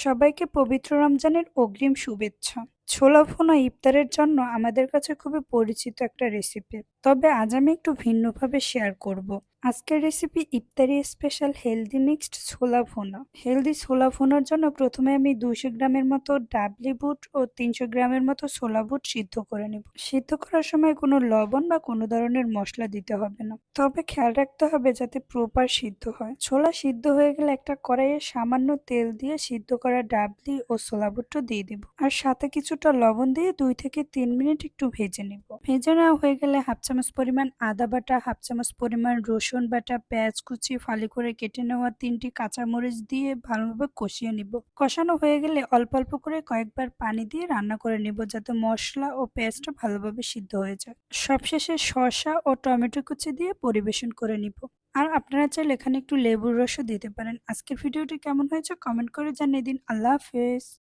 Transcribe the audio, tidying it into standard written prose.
সবাইকে পবিত্র রমজানের অগ্রিম শুভেচ্ছা। ছোলা ভুনা ইফতারের জন্য আমাদের কাছে খুবই পরিচিত একটা রেসিপি, তবে আজ আমি একটু ভিন্নভাবে শেয়ার করব। আজকের রেসিপি ইফতারি স্পেশাল হেলদি মিক্সড ছোলা ভুনা। হেলদি ছোলা ভুনার জন্য প্রথমে আমি 200 গ্রামের মতো ডাবলি বুট ও 300 গ্রামের মতো ছোলা বুট সিদ্ধ করে নেব। সিদ্ধ করার সময় কোনো লবণ বা কোনো ধরনের মশলা দিতে হবে না, তবে খেয়াল রাখতে হবে যাতে প্রপার সিদ্ধ হয়। ছোলা সিদ্ধ হয়ে গেলে একটা কড়াইয়ে সামান্য তেল দিয়ে সিদ্ধ করা ডাবলি ও ছোলা বুটটা দিয়ে দিব, আর সাথে কিছুটা লবণ দিয়ে 2 থেকে 3 মিনিট একটু ভেজে নিব। ভেজে নেওয়া হয়ে গেলে হাফ চামচ পরিমাণ আদা বাটা, হাফ চামচ পরিমাণ রসুন বাটা, পেঁয়াজ কুচি, ফালি করে কেটে নেওয়া 3টি কাঁচামরিচ দিয়ে ভালোভাবে কষিয়ে নিব। কষানো হয়ে গেলে অল্প অল্প করে কয়েকবার পানি দিয়ে রান্না করে নিব, যাতে মশলা ও পেঁয়াজটা ভালোভাবে সিদ্ধ হয়ে যায়। সবশেষে শসা ও টমেটো কুচি দিয়ে পরিবেশন করে নিব। আর আপনারা চাইলে এখানে একটু লেবুর রসও দিতে পারেন। আজকের ভিডিওটি কেমন হয়েছে কমেন্ট করে জানিয়ে দিন। আল্লাহ হাফেজ।